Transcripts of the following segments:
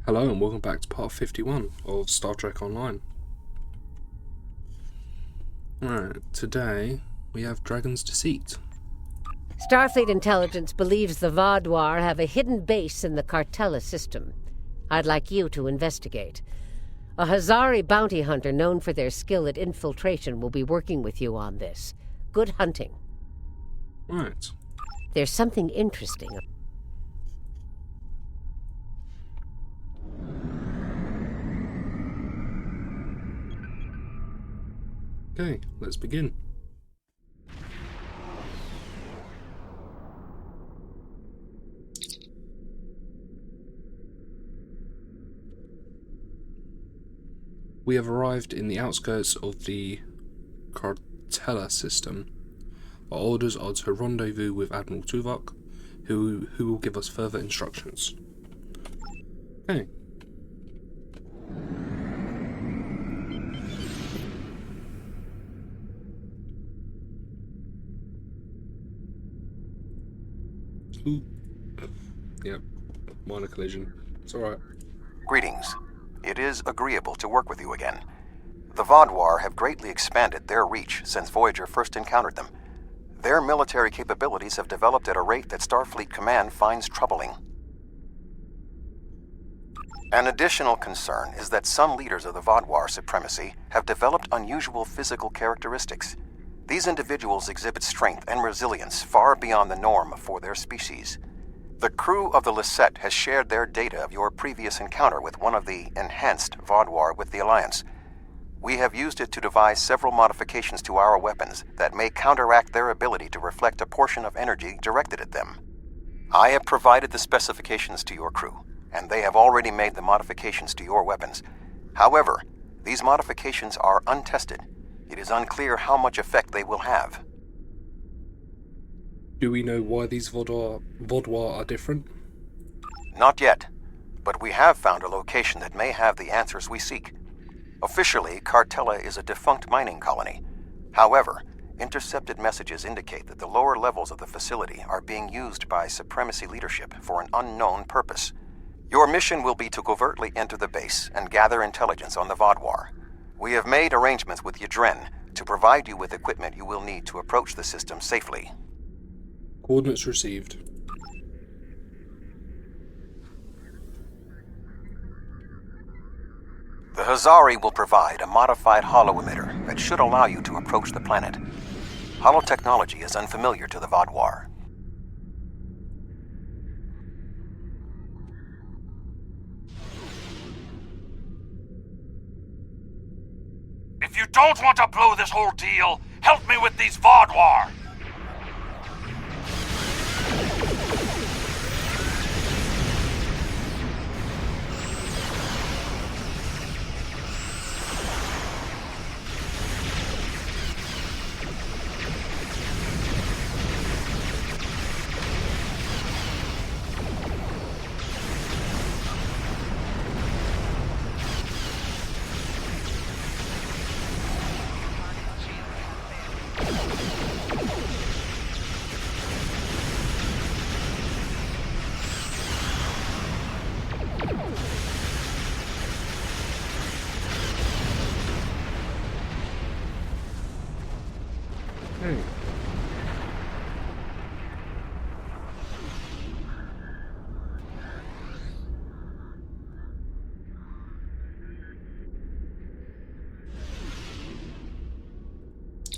Hello and welcome back to part 51 of Star Trek Online. Alright, today we have Dragon's Deceit. Starfleet intelligence believes the Vaadwaur have a hidden base in the Kartella System. I'd like you to investigate. A Hazari bounty hunter known for their skill at infiltration will be working with you on this. Good hunting. Right. There's something interesting. Okay, let's begin. We have arrived in the outskirts of the Kartella System. Our orders are to rendezvous with Admiral Tuvok, who will give us further instructions. Okay. Ooh. Yep, minor collision. It's alright. Greetings. It is agreeable to work with you again. The Vaadwaur have greatly expanded their reach since Voyager first encountered them. Their military capabilities have developed at a rate that Starfleet Command finds troubling. An additional concern is that some leaders of the Vaadwaur supremacy have developed unusual physical characteristics. These individuals exhibit strength and resilience far beyond the norm for their species. The crew of the Deceit has shared their data of your previous encounter with one of the enhanced Vaadwaur with the Alliance. We have used it to devise several modifications to our weapons that may counteract their ability to reflect a portion of energy directed at them. I have provided the specifications to your crew, and they have already made the modifications to your weapons. However, these modifications are untested. It is unclear how much effect they will have. Do we know why these Vaadwaur are different? Not yet, but we have found a location that may have the answers we seek. Officially, Kartella is a defunct mining colony. However, intercepted messages indicate that the lower levels of the facility are being used by Supremacy leadership for an unknown purpose. Your mission will be to covertly enter the base and gather intelligence on the Vaadwaur. We have made arrangements with Yadren to provide you with equipment you will need to approach the system safely. Coordinates received. The Hazari will provide a modified holo-emitter that should allow you to approach the planet. Holotechnology is unfamiliar to the Vaadwaur. If you don't want to blow this whole deal, help me with these Vaadwaur! Okay.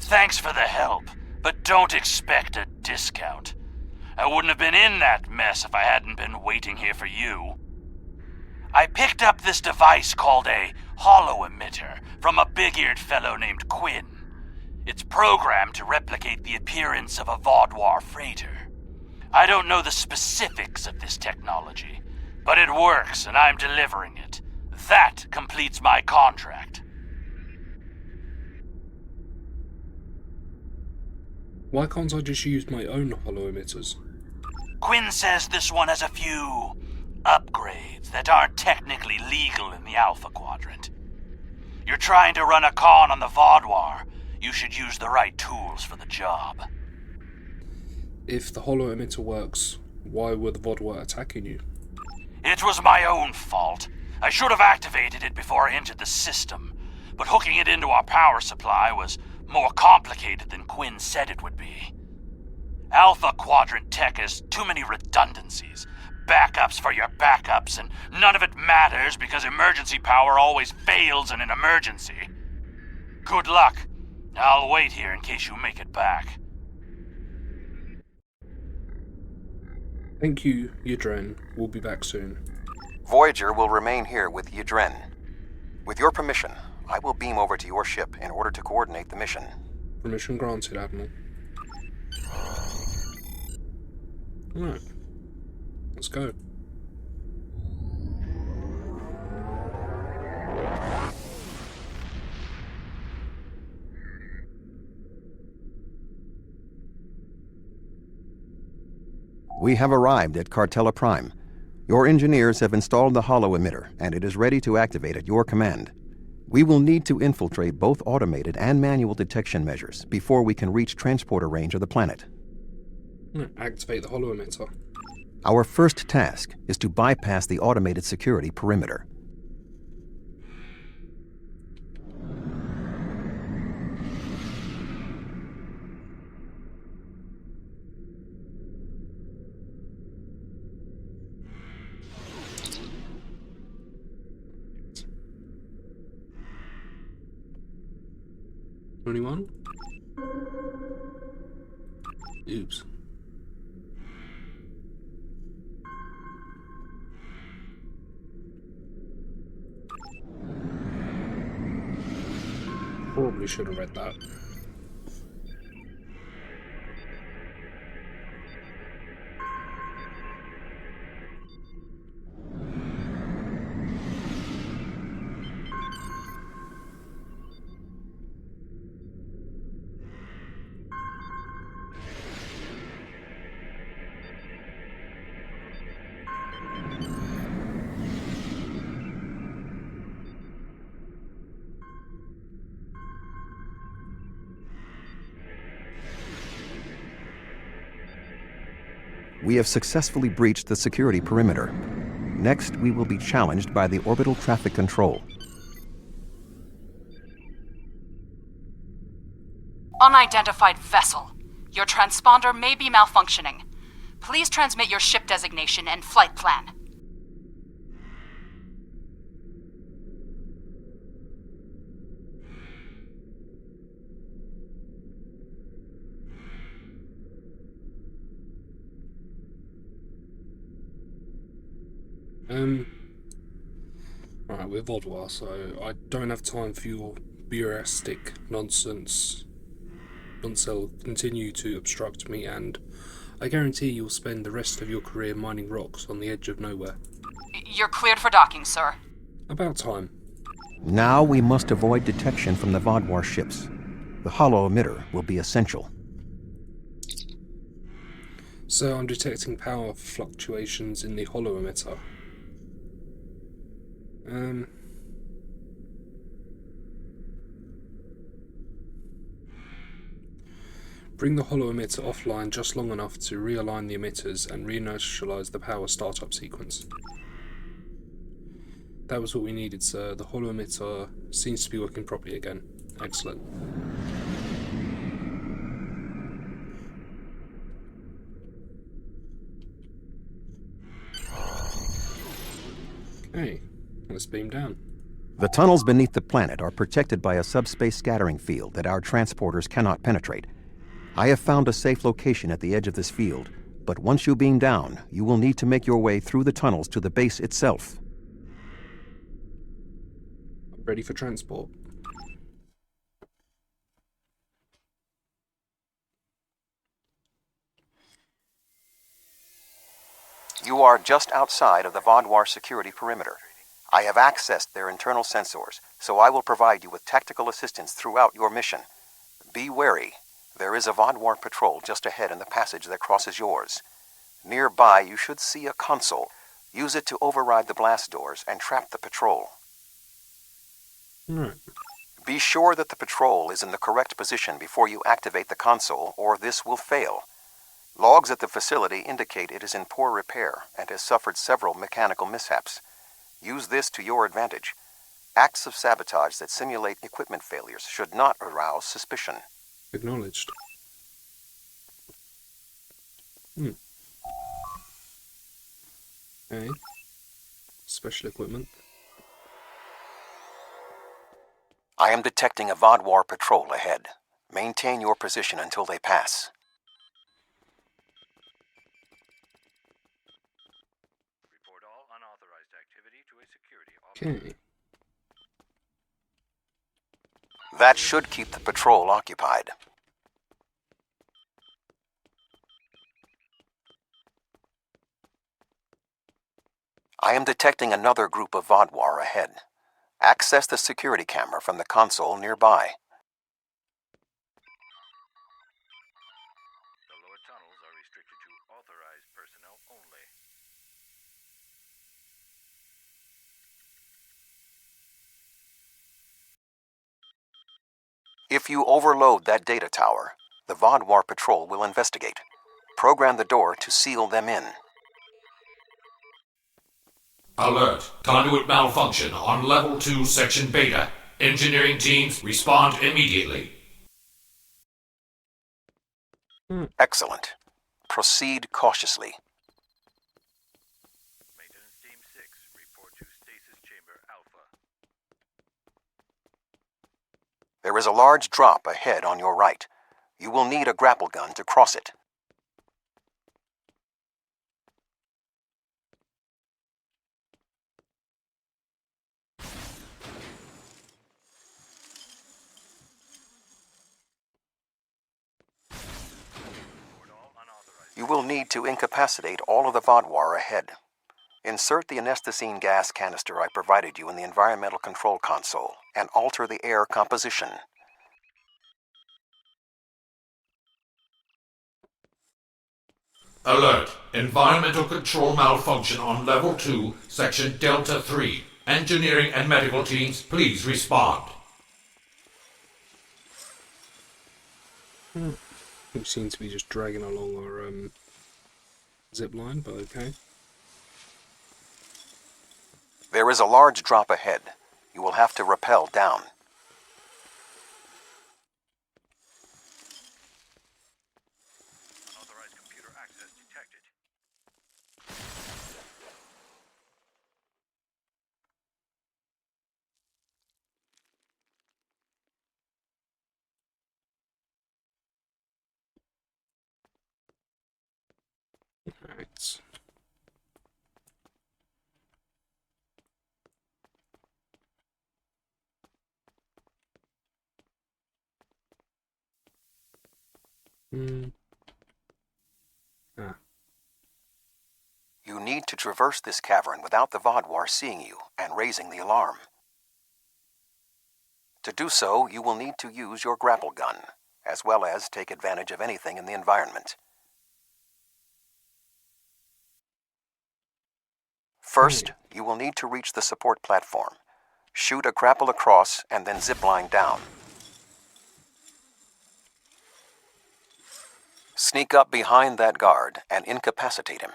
Thanks for the help, but don't expect a discount. I wouldn't have been in that mess if I hadn't been waiting here for you. I picked up this device called a holo-emitter from a big-eared fellow named Quinn. It's programmed to replicate the appearance of a Vaadwaur freighter. I don't know the specifics of this technology, but it works and I'm delivering it. That completes my contract. Why can't I just use my own holo-emitters? Quinn says this one has a few upgrades that aren't technically legal in the Alpha Quadrant. You're trying to run a con on the Vaadwaur. You should use the right tools for the job. If the holo-emitter works, why were the Vaadwaur attacking you? It was my own fault. I should have activated it before I entered the system, but hooking it into our power supply was more complicated than Quinn said it would be. Alpha Quadrant tech has too many redundancies. Backups for your backups, and none of it matters because emergency power always fails in an emergency. Good luck. I'll wait here in case you make it back. Thank you, Yadren. We'll be back soon. Voyager will remain here with Yadren. With your permission, I will beam over to your ship in order to coordinate the mission. Permission granted, Admiral. Alright. Let's go. We have arrived at Kartella Prime. Your engineers have installed the holo emitter, and it is ready to activate at your command. We will need to infiltrate both automated and manual detection measures before we can reach transporter range of the planet. Activate the holo emitter. Our first task is to bypass the automated security perimeter. Anyone? Oops. Probably should have read that. We have successfully breached the security perimeter. Next, we will be challenged by the orbital traffic control. Unidentified vessel. Your transponder may be malfunctioning. Please transmit your ship designation and flight plan. Right, we're Vaadwaur, so I don't have time for your bureaucratic nonsense. Nonsense continue to obstruct me, and I guarantee you'll spend the rest of your career mining rocks on the edge of nowhere. You're cleared for docking, sir. About time. Now we must avoid detection from the Vaadwaur ships. The holo emitter will be essential. So I'm detecting power fluctuations in the holo emitter. Bring the holo emitter offline just long enough to realign the emitters and reinitialize the power startup sequence. That was what we needed, sir. The holo emitter seems to be working properly again. Excellent. Okay, let's beam down. The tunnels beneath the planet are protected by a subspace scattering field that our transporters cannot penetrate. I have found a safe location at the edge of this field, but once you beam down, you will need to make your way through the tunnels to the base itself. I'm ready for transport. You are just outside of the Vaadwaur security perimeter. I have accessed their internal sensors, so I will provide you with tactical assistance throughout your mission. Be wary. There is a Vaadwaur patrol just ahead in the passage that crosses yours. Nearby, you should see a console. Use it to override the blast doors and trap the patrol. Right. Be sure that the patrol is in the correct position before you activate the console, or this will fail. Logs at the facility indicate it is in poor repair and has suffered several mechanical mishaps. Use this to your advantage. Acts of sabotage that simulate equipment failures should not arouse suspicion. Acknowledged. Okay. Special equipment. I am detecting a Vaadwaur patrol ahead. Maintain your position until they pass. Report all unauthorized activity to a security officer. Okay. That should keep the patrol occupied. I am detecting another group of Vaadwaur ahead. Access the security camera from the console nearby. The lower tunnels are restricted to authorized personnel only. If you overload that data tower, the Vaadwaur patrol will investigate. Program the door to seal them in. Alert. Conduit malfunction on Level 2, Section Beta. Engineering teams, respond immediately. Excellent. Proceed cautiously. Maintenance Team 6, report to Stasis Chamber Alpha. There is a large drop ahead on your right. You will need a grapple gun to cross it. You will need to incapacitate all of the Vaadwaur ahead. Insert the anesthetine gas canister I provided you in the environmental control console and alter the air composition. Alert. Environmental control malfunction on Level 2, Section Delta 3. Engineering and medical teams, please respond. We seem to be just dragging along our zip line, but okay. There is a large drop ahead. You will have to rappel down. Unauthorized computer access detected. Alright. You need to traverse this cavern without the Vaadwaur seeing you and raising the alarm. To do so, you will need to use your grapple gun, as well as take advantage of anything in the environment. First, you will need to reach the support platform. Shoot a grapple across and then zipline down. Sneak up behind that guard and incapacitate him.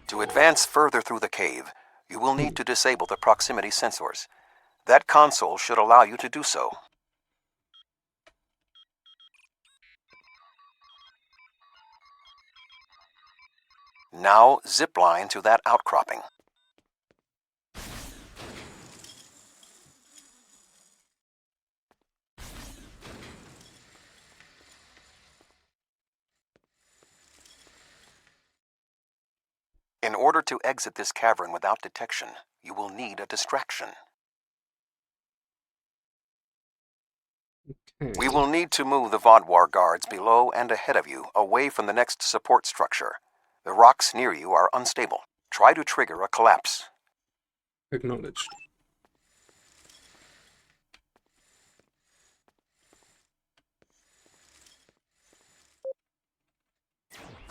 To advance further through the cave, you will need to disable the proximity sensors. That console should allow you to do so. Now zipline to that outcropping. In order to exit this cavern without detection, you will need a distraction. We will need to move the Vaadwaur guards below and ahead of you, away from the next support structure. The rocks near you are unstable. Try to trigger a collapse. Acknowledged.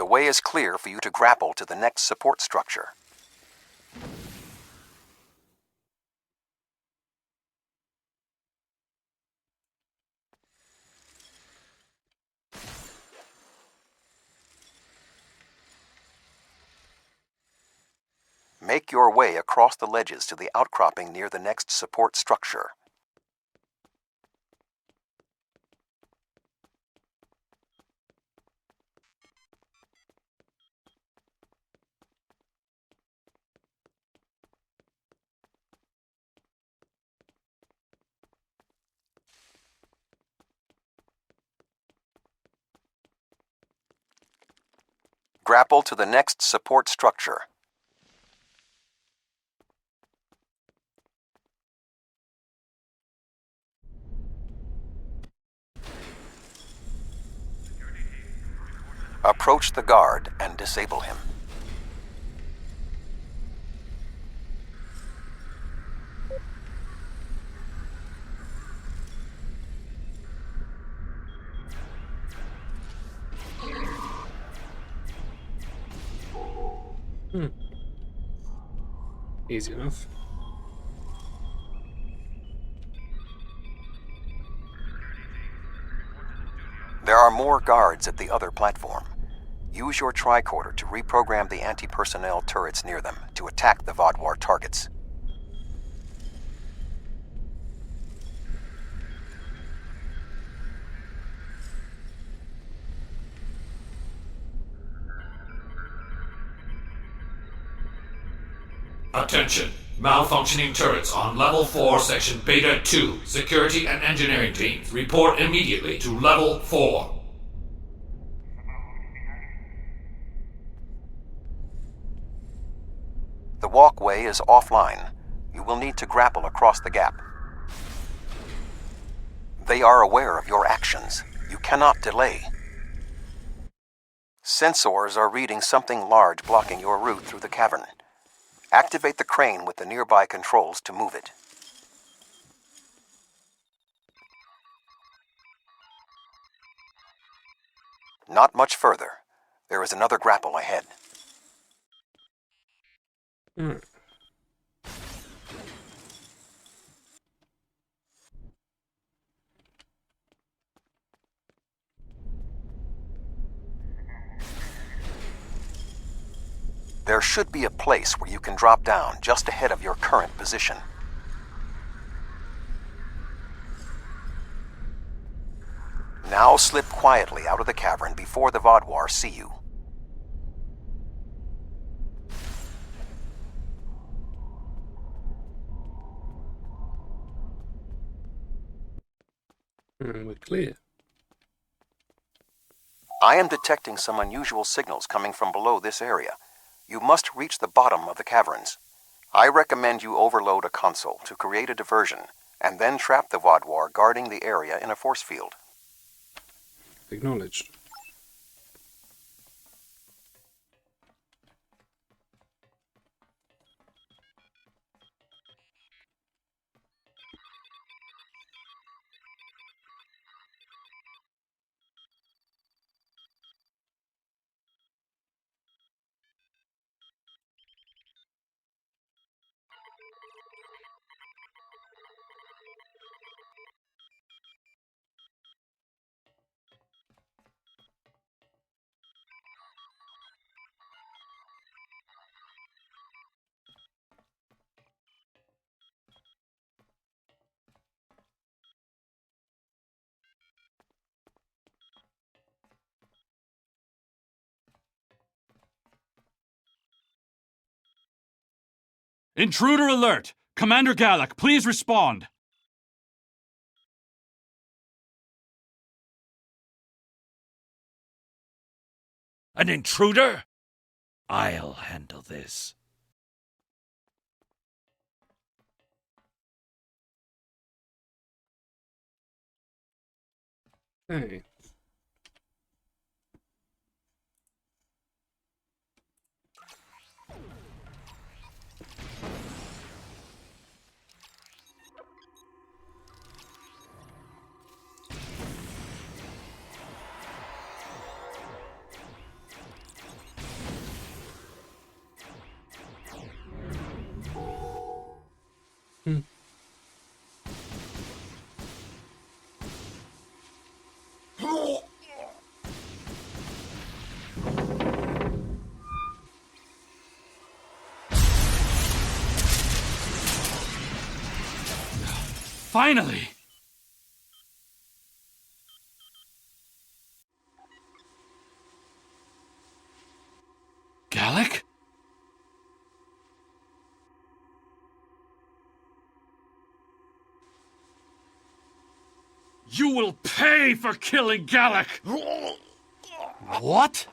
The way is clear for you to grapple to the next support structure. Make your way across the ledges to the outcropping near the next support structure. Grapple to the next support structure. Approach the guard and disable him. Easy enough. There are more guards at the other platform. Use your tricorder to reprogram the anti-personnel turrets near them to attack the Vaadwaur targets. Attention! Malfunctioning turrets on Level 4, Section Beta 2. Security and engineering teams, report immediately to Level 4. The walkway is offline. You will need to grapple across the gap. They are aware of your actions. You cannot delay. Sensors are reading something large blocking your route through the cavern. Activate the crane with the nearby controls to move it. Not much further. There is another grapple ahead. There should be a place where you can drop down just ahead of your current position. Now slip quietly out of the cavern before the Vaadwaur see you. We're clear. I am detecting some unusual signals coming from below this area. You must reach the bottom of the caverns. I recommend you overload a console to create a diversion, and then trap the Vaadwaur guarding the area in a force field. Acknowledged. Intruder alert! Commander Gallic, please respond! An intruder? I'll handle this. Hey. Finally! Gallic? You will pay for killing Gallic! What?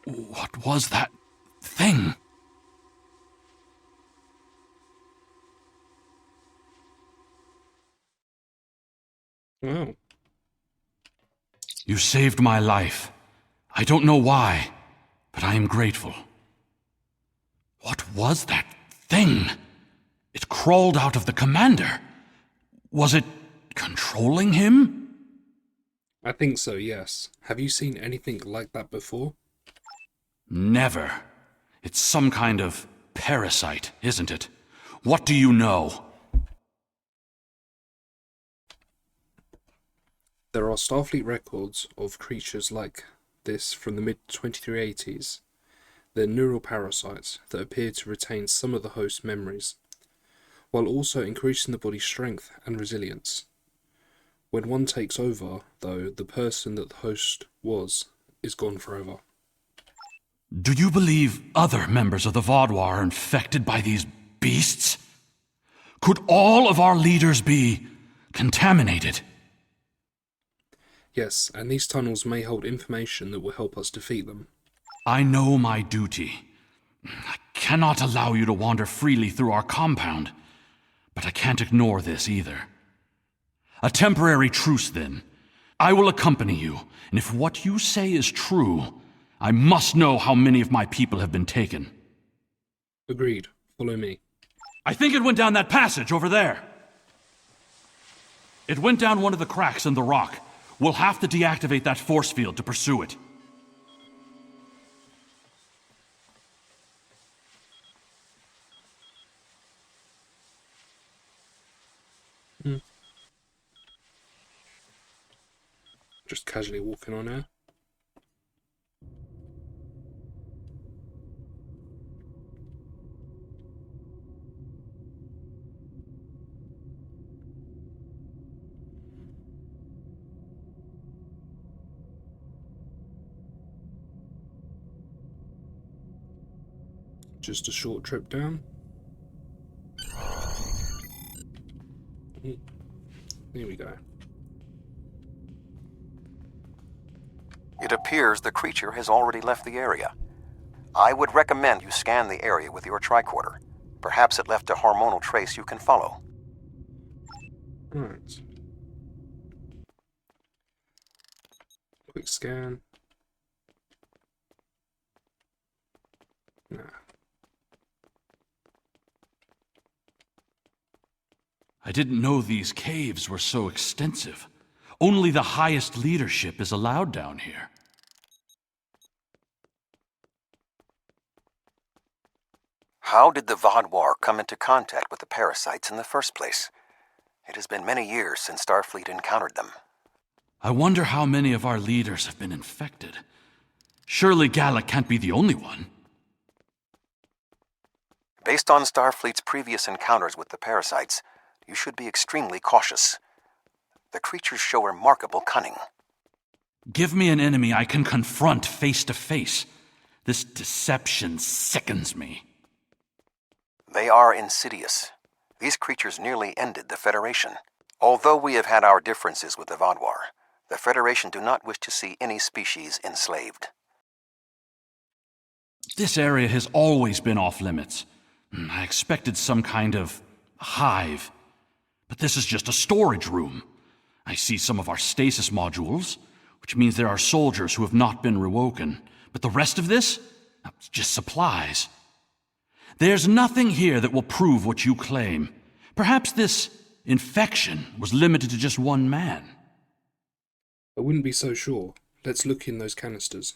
What was that thing? Oh. You saved my life. I don't know why, but I am grateful. What was that thing? It crawled out of the commander. Was it controlling him? I think so, yes. Have you seen anything like that before? Never. It's some kind of parasite, isn't it? What do you know? There are Starfleet records of creatures like this from the mid-2380s. They're neural parasites that appear to retain some of the host's memories, while also increasing the body's strength and resilience. When one takes over, though, the person that the host was is gone forever. Do you believe other members of the Vaadwaur are infected by these beasts? Could all of our leaders be contaminated? Yes, and these tunnels may hold information that will help us defeat them. I know my duty. I cannot allow you to wander freely through our compound, but I can't ignore this either. A temporary truce, then. I will accompany you, and if what you say is true, I must know how many of my people have been taken. Agreed. Follow me. I think it went down that passage over there. It went down one of the cracks in the rock. We'll have to deactivate that force field to pursue it. Just casually walking on air. Just a short trip down. Here we go. It appears the creature has already left the area. I would recommend you scan the area with your tricorder. Perhaps it left a hormonal trace you can follow. Alright. Quick scan. Nah. I didn't know these caves were so extensive. Only the highest leadership is allowed down here. How did the Vaadwaur come into contact with the parasites in the first place? It has been many years since Starfleet encountered them. I wonder how many of our leaders have been infected. Surely Gallic can't be the only one. Based on Starfleet's previous encounters with the parasites, you should be extremely cautious. The creatures show remarkable cunning. Give me an enemy I can confront face to face. This deception sickens me. They are insidious. These creatures nearly ended the Federation. Although we have had our differences with the Vaadwaur, the Federation do not wish to see any species enslaved. This area has always been off limits. I expected some kind of hive, but this is just a storage room. I see some of our stasis modules, which means there are soldiers who have not been rewoken. But the rest of this? It's just supplies. There's nothing here that will prove what you claim. Perhaps this infection was limited to just one man. I wouldn't be so sure. Let's look in those canisters.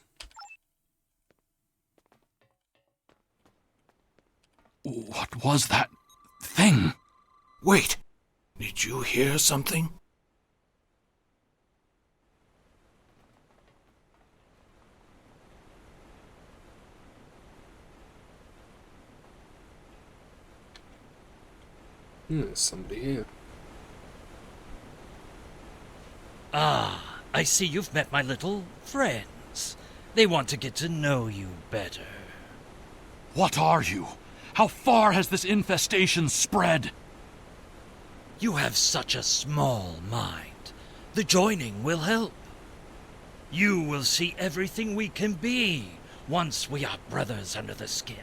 What was that thing? Wait, did you hear something? There's somebody here. Ah, I see you've met my little friends. They want to get to know you better. What are you? How far has this infestation spread? You have such a small mind. The joining will help. You will see everything we can be once we are brothers under the skin.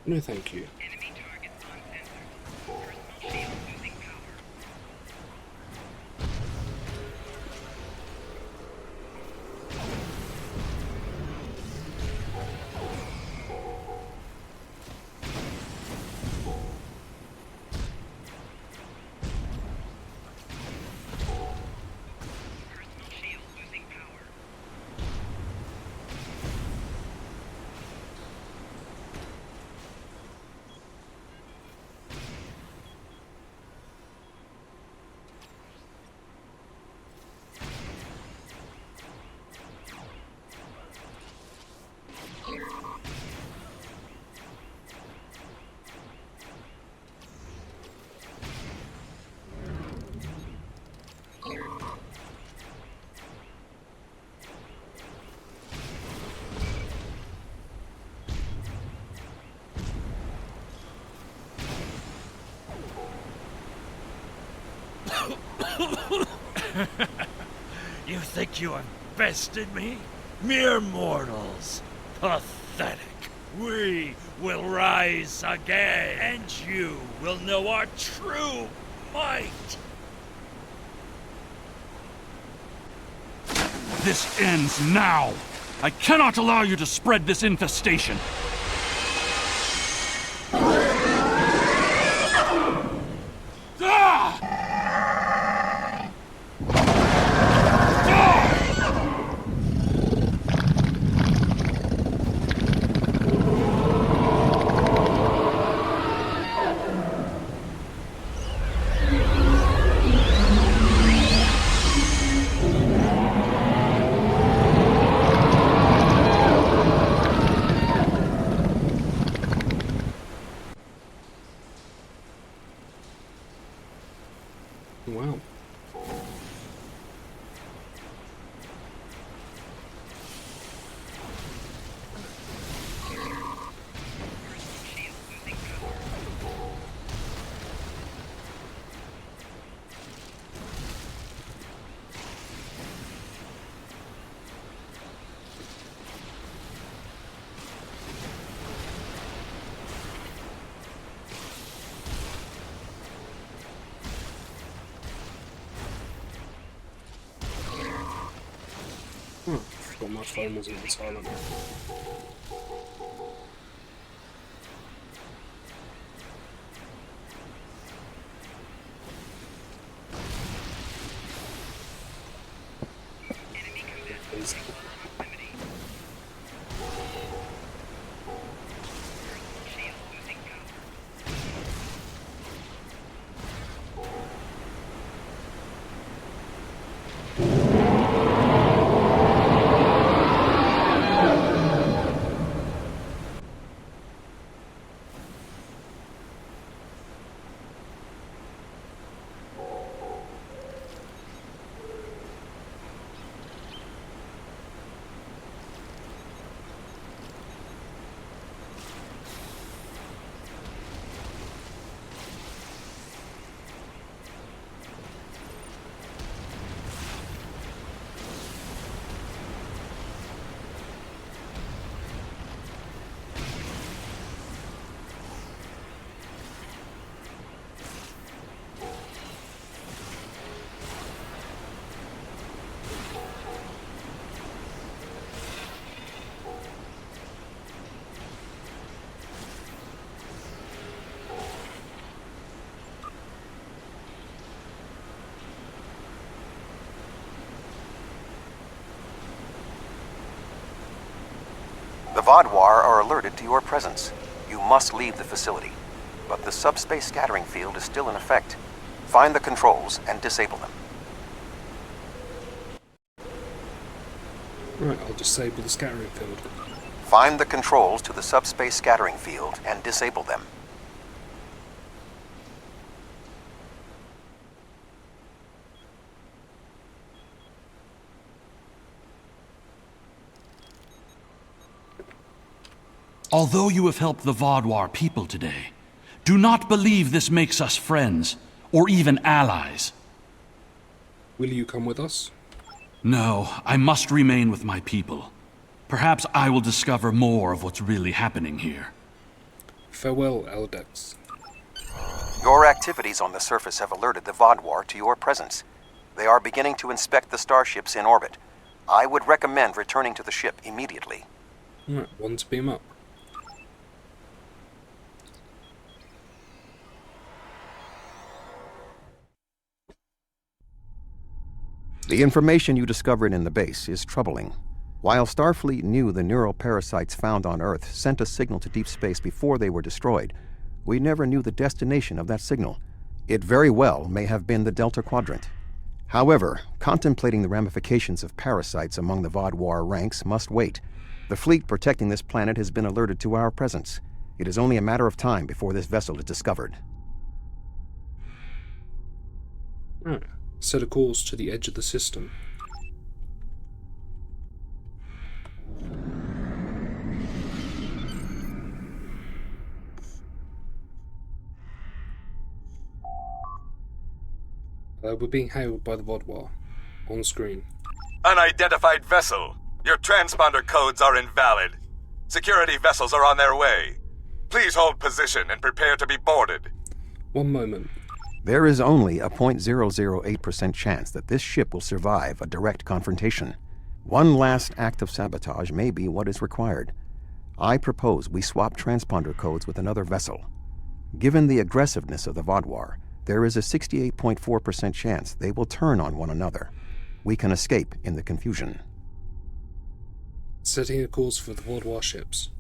No, thank you. Enemy target uncensored. Personal shield losing power. Personal shield losing power. You think you have bested me? Mere mortals. Pathetic. We will rise again, and you will know our true might. This ends now! I cannot allow you to spread this infestation! Wow. Forgot my phone was even silent. Vaadwaur are alerted to your presence. You must leave the facility, but the subspace scattering field is still in effect. Find the controls and disable them. Right, I'll disable the scattering field. Find the controls to the subspace scattering field and disable them. Although you have helped the Vaadwaur people today, do not believe this makes us friends, or even allies. Will you come with us? No, I must remain with my people. Perhaps I will discover more of what's really happening here. Farewell, Eldex. Your activities on the surface have alerted the Vaadwaur to your presence. They are beginning to inspect the starships in orbit. I would recommend returning to the ship immediately. Right, one to beam up. The information you discovered in the base is troubling. While Starfleet knew the neural parasites found on Earth sent a signal to deep space before they were destroyed, we never knew the destination of that signal. It very well may have been the Delta Quadrant. However, contemplating the ramifications of parasites among the Vaadwaur ranks must wait. The fleet protecting this planet has been alerted to our presence. It is only a matter of time before this vessel is discovered. Right. Set a course to the edge of the system. We're being hailed by the Vaadwaur. On screen. Unidentified vessel. Your transponder codes are invalid. Security vessels are on their way. Please hold position and prepare to be boarded. One moment. There is only a 0.008% chance that this ship will survive a direct confrontation. One last act of sabotage may be what is required. I propose we swap transponder codes with another vessel. Given the aggressiveness of the Vaadwaur, there is a 68.4% chance they will turn on one another. We can escape in the confusion. Setting a course for the Vaadwaur ships.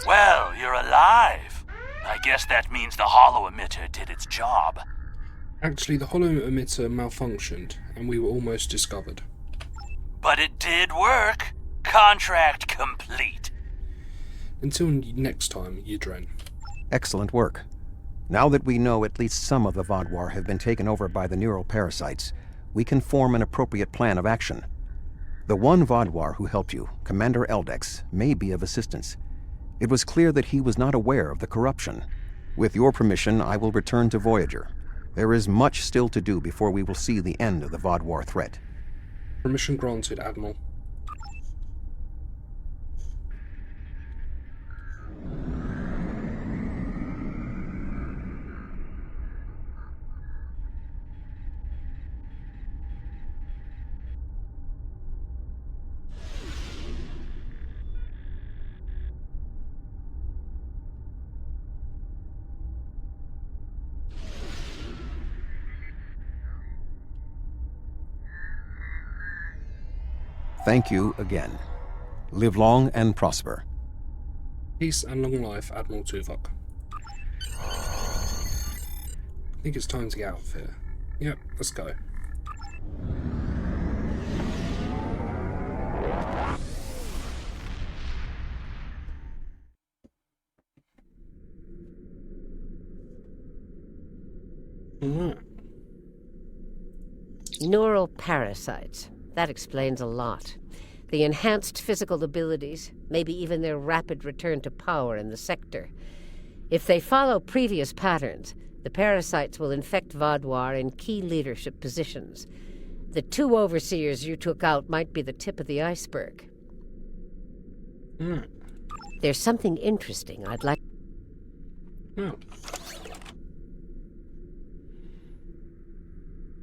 Well, you're alive. I guess that means the holo emitter did its job. Actually, the holo emitter malfunctioned, and we were almost discovered. But it did work. Contract complete. Until next time, Yidren. Excellent work. Now that we know at least some of the Vaadwaur have been taken over by the neural parasites, we can form an appropriate plan of action. The one Vaadwaur who helped you, Commander Eldex, may be of assistance. It was clear that he was not aware of the corruption. With your permission, I will return to Voyager. There is much still to do before we will see the end of the Vaadwaur threat. Permission granted, Admiral. Thank you again. Live long and prosper. Peace and long life, Admiral Tuvok. I think it's time to get out of here. Yep, let's go. Alright. Neural parasites. That explains a lot. The enhanced physical abilities, maybe even their rapid return to power in the sector. If they follow previous patterns, the parasites will infect Vaadwaur in key leadership positions. The 2 overseers you took out might be the tip of the iceberg. There's something interesting I'd like... Oh.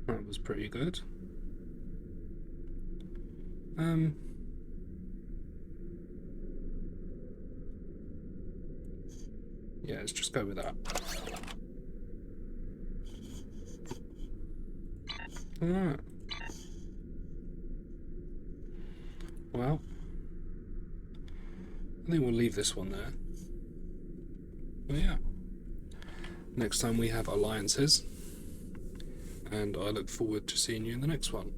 That was pretty good. Yeah, let's just go with that. Alright. Well, I think we'll leave this one there. Well, yeah. Next time we have alliances, and I look forward to seeing you in the next one.